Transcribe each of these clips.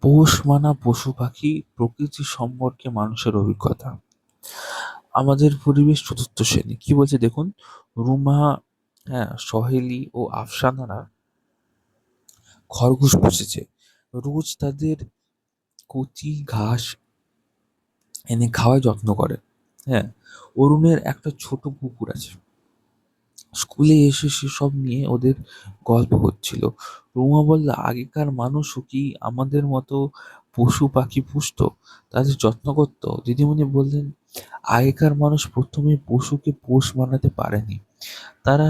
পোষ মানা পশু পাখি প্রকৃতি সম্পর্কে মানুষের অভিজ্ঞতা। আমাদের পরিবেশ চতুর্থ শ্রেণী কি বলছে দেখুন। রুমা, সহেলি ও আফসানারা খরগোশ পুষেছে। রোজ তাদের কচি ঘাস এনে খাওয়ায় যত্ন করে। হ্যাঁ, অরুণের একটা ছোট কুকুর আছে। স্কুলে এসে সেসব নিয়ে ওদের গল্প হচ্ছিল। রুমা বলল, আগেকার মানুষও কি আমাদের মতো পশু পাখি পুষতো, তাদের যত্ন করতো? দিদিমণি বললেন, আগেকার মানুষ প্রথমে পশুকে পোষ মানাতে পারেনি। তারা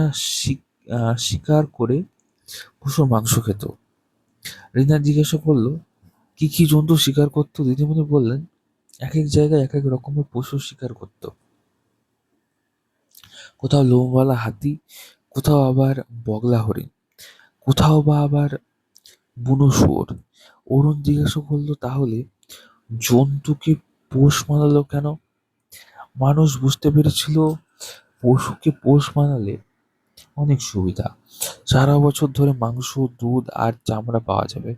শিকার করে পশুর মাংস খেত। রিনা জিজ্ঞাসা করলো, কি কি জন্তু শিকার করতো? দিদিমণি বললেন, এক এক জায়গায় এক এক রকমের পশু শিকার করতো। কোথাও লোমওয়ালা হাতি, কোথাও আবার বগলা হরিণ, কোথাও বা আবার বুনো শুয়োর। অরুণ জিজ্ঞাসা করলো, তাহলে জন্তুকে পোষ মানালো কেন? মানুষ বুঝতে পেরেছিল পশুকে পোষ মানালে অনেক সুবিধা, সারা বছর ধরে মাংস, দুধ আর চামড়া পাওয়া যাবে।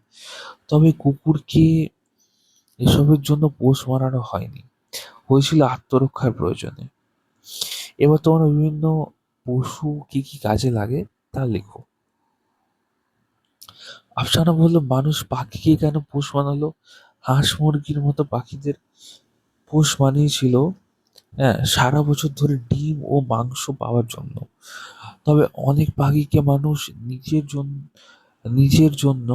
তবে কুকুরকে এসবের জন্য পোষ মানানো হয়নি, হয়েছিল আত্মরক্ষার প্রয়োজনে। এবার তোমরা বিভিন্ন পশু কি কি কাজে লাগে তা লেখো। আফসানা বলল, মানুষ পাখিকে কেন পোষ মানালো? হাঁস মুরগির মতো পাখিদের পোষ মানিয়েছিল, সারা বছর ধরে ডিম ও মাংস পাওয়ার জন্য। তবে অনেক পাখিকে মানুষ নিজের জন্য নিজের জন্য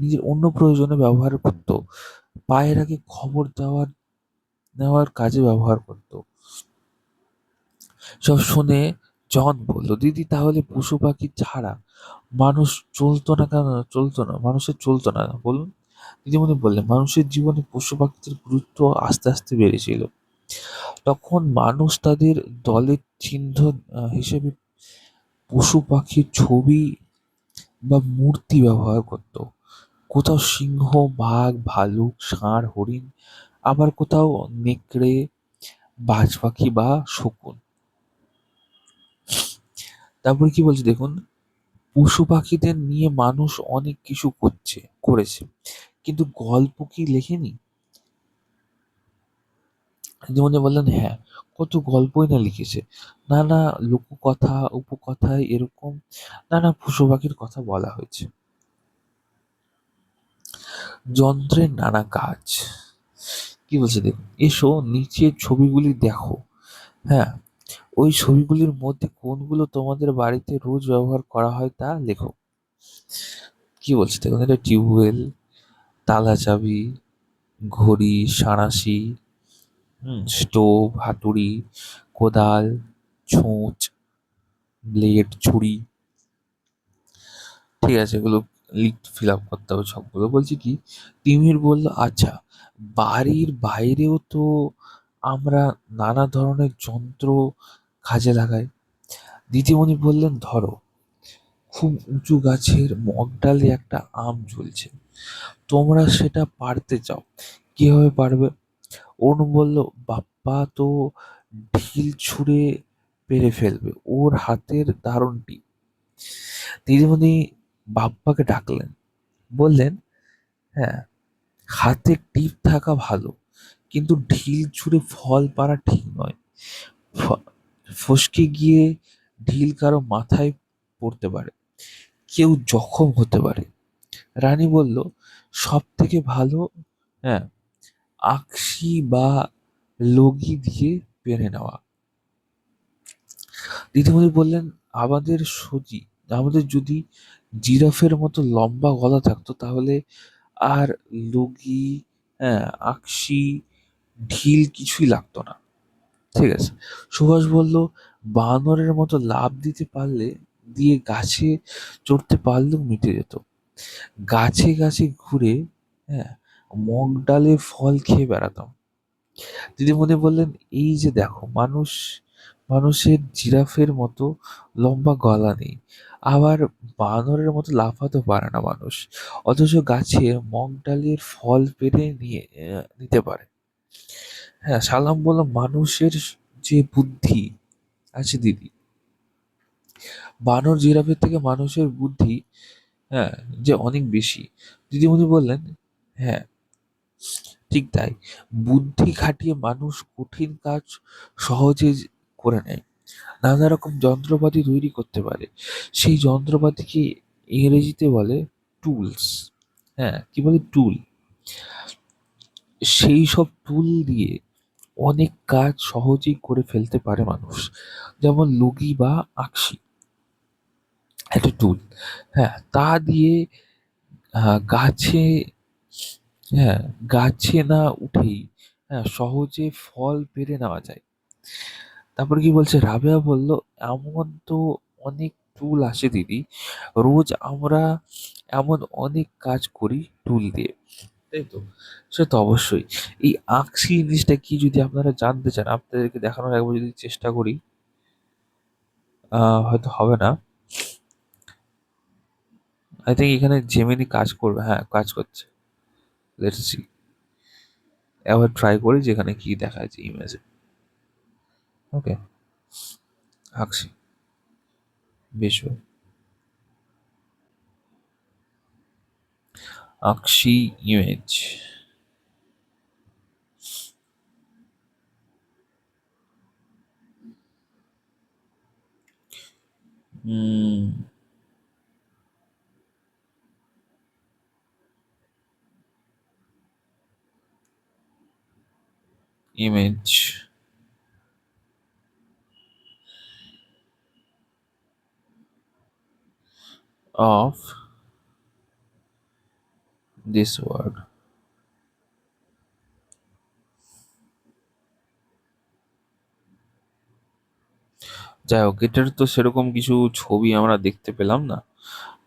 নিজের অন্য প্রয়োজনে ব্যবহার করত। পায়রাকে খবর নেওয়ার কাজে ব্যবহার করত। সব শুনে জন বলল, দিদি, তাহলে পশু পাখি ছাড়া মানুষ চলতো না কেন? চলতো না, মানুষের চলতো না বলুন। দিদিমণি বললেন, মানুষের জীবনে পশু পাখিদের গুরুত্ব আস্তে আস্তে বেড়েছিল। তখন মানুষ তাদের দলের চিহ্ন হিসেবে পশু পাখির ছবি বা মূর্তি ব্যবহার করত। কোথাও সিংহ, বাঘ, ভালুক, ষাঁড়, হরিণ, আবার কোথাও নেকড়ে, বাজ পাখি বা শকুন। তারপরে কি বলছে দেখুন, পশু পাখিদের নিয়ে মানুষ অনেক কিছু করেছে, কিন্তু গল্প কি লেখেনি? যেমন বললেন, হ্যাঁ, কত গল্পই না লিখেছে। নানা লোককথা, উপকথায় এরকম নানা পশু পাখির কথা বলা হয়েছে। যন্ত্রের নানা কাজ কি বলছে দেখুন, এসো নিচের ছবিগুলি দেখো। হ্যাঁ, ওই ছবিগুলির মধ্যে কোনগুলো তোমাদের বাড়িতে রোজ ব্যবহার করা হয় তা লেখো। কি বলছে দেখুন, এটা টিউবওয়েল, তালা চাবি, ঘড়ি, সাঁড়াশি, স্টোভ, হাতুড়ি, কোদাল, ছুঁচ, ব্লেড, ছুরি। ঠিক আছে, এগুলো ফিল আপ করতে হবে সবগুলো। বলছি কি, তিমির বলল, আচ্ছা, বাড়ির বাইরেও তো আমরা নানা ধরনের যন্ত্র কাজে লাগাই। দিদিমণি বললেন, ধরো, খুব উঁচু গাছের মগডালে একটা আম ঝুলছে, তোমরা সেটা পারতে চাও, কিভাবে পারবে? অরুণ বলল, বাপ্পা তো ঢিল ছুঁড়ে পেরে ফেলবে, ওর হাতের দারুণ টিপ। দিদিমণি বাপ্পাকে ডাকলেন, বললেন, হ্যাঁ, হাতে টিপ থাকা ভালো, কিন্তু ঢিল ছুঁড়ে ফল পাড়া ঠিক নয়। ফ- ফসকে গিয়ে ঢিল কারো মাথায় পড়তে পারে, কেউ জখম হতে পারে। রানী বলল, সব থেকে ভালো, হ্যাঁ, আকশি বা লগি দিয়ে পেরে নেওয়া। দিদিমণি বললেন, আমাদের সজি আমাদের যদি জিরাফের মতো লম্বা গলা থাকতো, তাহলে আর লগি, আকশি, ঢিল কিছুই লাগতো না। ঠিক আছে। সুভাষ বলল, বানরের মতো লাফ দিতে পারলে, দিয়ে গাছে চড়তে পারলেও মিটে যেত। গাছে গাছে ঘুরে, হ্যাঁ, মগ ডালে ফল খেয়ে বেড়াতাম। দিদিমণি বললেন, এই যে দেখো, মানুষের জিরাফের মতো লম্বা গলা নেই, আবার বানরের মতো লাফাতে পারে না মানুষ, অথচ গাছের মগ ডালের ফল পেড়ে নিতে পারে। হ্যাঁ, সালাম বলল, মানুষের যে বুদ্ধি আছে দিদি, বানর জিরাফের থেকে মানুষের বুদ্ধি, হ্যাঁ, যে অনেক বেশি। দিদিমণি বললেন, হ্যাঁ, ঠিক তাই। বুদ্ধি খাটিয়ে মানুষ কঠিন কাজ সহজে করে নেয়। নানা রকম যন্ত্রপাতি তৈরি করতে পারে। সেই যন্ত্রপাতিকে ইংরেজিতে বলে টুলস। হ্যাঁ, কি বলে? টুল। সেই সব টুল দিয়ে অনেক কাজ সহজেই করে ফেলতে পারে মানুষ। যেমন লুগি বা আকশি একটা টুল। হ্যাঁ, তা দিয়ে গাছে, হ্যাঁ, গাছে না উঠেই সহজে ফল পেড়ে নেওয়া যায়। তারপরে কি বলছে, রাবেয়া বলল, এমন তো অনেক টুল আসে দিদি, রোজ আমরা এমন অনেক কাজ করি টুল দিয়ে, তাই তো? সে তো অবশ্যই। এই আঁকছি জিনিসটা কি যদি আপনারা জানতে চান, আপনাদেরকে দেখানোর একবার যদি চেষ্টা করি, হয়তো হবে না। আই থিঙ্ক এখানে জেমিনি কাজ করবে, হ্যাঁ কাজ করছে। লেটস সি, এবার ট্রাই করি যেখানে কি দেখা যাচ্ছে ইমেজে। ওকে, আঁকছি visual, আঁকছি image. Image of this word. যাই হোক, এটার তো সেরকম কিছু ছবি আমরা দেখতে পেলাম না।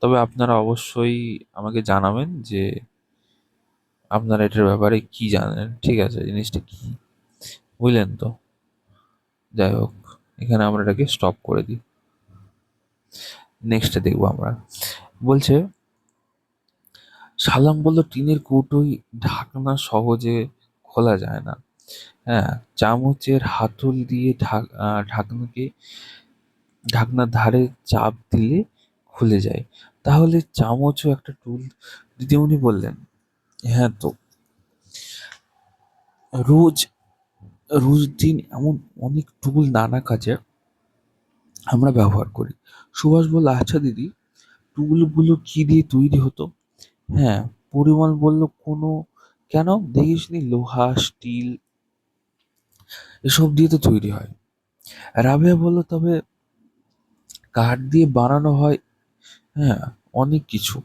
তবে আপনারা অবশ্যই আমাকে জানাবেন যে আপনারা এটার ব্যাপারে কি জানেন, ঠিক আছে? জিনিসটা কি, বুঝলেন তো? যাই হোক, এখানে আমরা এটাকে স্টপ করে দিই। নেক্সটে দেখবো আমরা। বলছে, সালাম বলল, টিনের কৌটোয় ঢাকনা সহজে খোলা যায় না। হ্যাঁ, চামচের হাতল দিয়ে ঢাকনাকে, ঢাকনার ধারে চাপ দিলে খুলে যায়। তাহলে চামচও একটা টুল? দিদিমণি বললেন, হ্যাঁ তো। রোজ রোজ দিন এমন অনেক টুল নানা কাজে আমরা ব্যবহার করি। সুভাষ বলল, আচ্ছা দিদি, টুলগুলো কি দিয়ে তৈরি হতো? হ্যাঁ, পরিমল বলল, কোনো, কেন দেখিসনি, লোহা, স্টিল এসব দিয়ে তো তৈরি হয়। রাবেয়া বলল, তবে কাঠ দিয়ে বানানো হয়, হ্যাঁ, অনেক কিছু,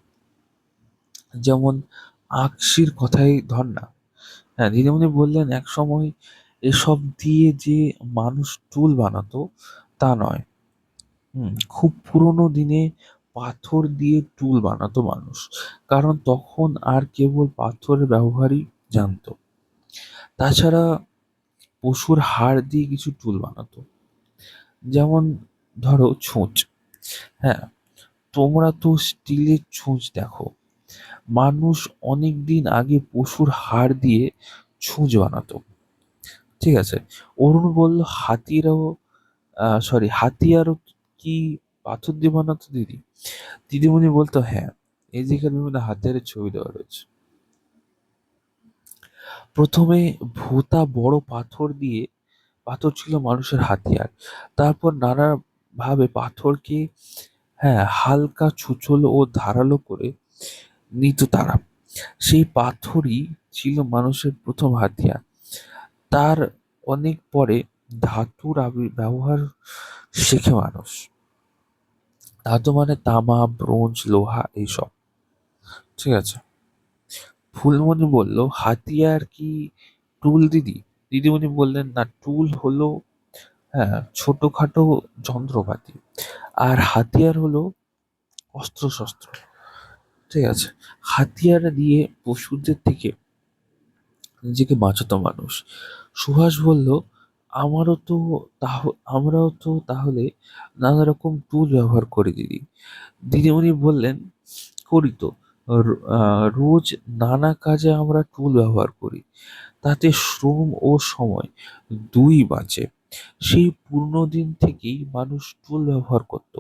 যেমন আকশির কথাই ধর না। হ্যাঁ, দিদিমণি বললেন, এক সময় এসব দিয়ে যে মানুষ টুল বানাতো তা নয়। খুব পুরোনো দিনে পাথর দিয়ে টুল বানাতো মানুষ, কারণ তখন আর কেবল পাথরের ব্যবহারই জানতো। তাছাড়া পশুর হাড় দিয়ে কিছু টুল বানাতো, যেমন ধরো ছুঁচ। হ্যাঁ, তোমরা তো স্টিলের ছুঁচ দেখো। মানুষ অনেক দিন আগে পশুর হাড় দিয়ে ছুঁচ বানাতো, ঠিক আছে? অরুণ বলল, হাতিয়ারও কি পাথর দিয়ে বানাতো দিদি? দিদিমণি বলতো, হ্যাঁ, এই যেখানে বিভিন্ন হাতিয়ারের ছবি দেওয়া রয়েছে। প্রথমে ভোঁতা বড় পাথর ছিল মানুষের হাতিয়ার। তারপর নানা ভাবে পাথরকে, হ্যাঁ, হালকা ছুচলো ও ধারালো করে নিত তারা। সেই পাথরই ছিল মানুষের প্রথম হাতিয়ার। তার অনেক পরে ধাতুর ব্যবহার শেখে মানুষ। ধাতু মানে তামা, ব্রোঞ্জ, লোহা এইসব, ঠিক আছে? ফুলমণি বলল, হাতিয়ার কি টুল দিদি? দিদিমণি বললেন, না, টুল হলো, হ্যাঁ, ছোটখাটো যন্ত্রপাতি, আর হাতিয়ার হলো অস্ত্রশস্ত্র, ঠিক আছে? হাতিয়ার দিয়ে পশুদের থেকে নিজেকে বাঁচাতো মানুষ। সুভাষ বলল, আমরাও তো তাহলে নানা রকম টুল ব্যবহার করি দিদি। দিদিমণি বললেন, করি তো। রোজ নানা কাজে আমরা টুল ব্যবহার করি, তাতে শ্রম ও সময় দুই বাঁচে। সেই পুরনো দিন থেকেই মানুষ টুল ব্যবহার করত,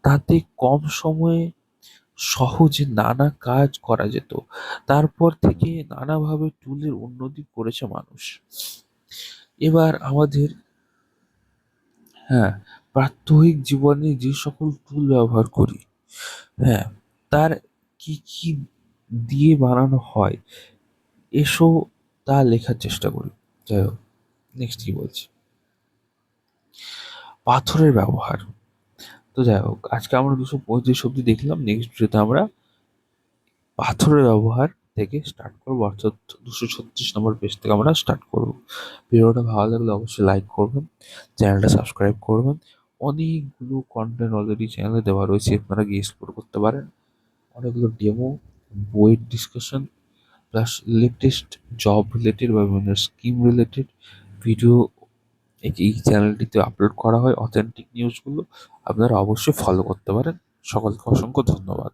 তাতে কম সময়ে সহজে নানা কাজ করা যেত। তারপর থেকে নানাভাবে টুলের উন্নতি করেছে মানুষ। এবার আমাদের, হ্যাঁ, প্রাত্যহিক জীবনে যে সকল টুল ব্যবহার করি, হ্যাঁ, তার কি কি দিয়ে বানানো হয় এসো তা লেখার চেষ্টা করি। যাই হোক, নেক্সট কি বলছি, পাথরের ব্যবহার। তো যাই হোক, আজকে আমরা 235 অব্দি দেখলাম। নেক্সট ভিডিওতে আমরা পাথরের ব্যবহার থেকে স্টার্ট করবো, অর্থাৎ 236 নম্বর পেজ থেকে আমরা স্টার্ট করবো। ভিডিওটা ভালো লাগলে অবশ্যই লাইক করবেন, চ্যানেলটা সাবস্ক্রাইব করবেন। অনেকগুলো কন্টেন্ট অলরেডি চ্যানেলে দেওয়া রয়েছে, আপনারা গিয়ে এক্সপ্লোর করতে পারেন। অনেকগুলো ডেমো, বইয়ের discussion, plus latest job related বা বিভিন্ন স্কিম রিলেটেড ভিডিও এই চ্যানেলটিতে আপলোড করা হয়। অথেন্টিক নিউজগুলো আপনারা অবশ্যই ফলো করতে পারেন। সকলকে অসংখ্য ধন্যবাদ।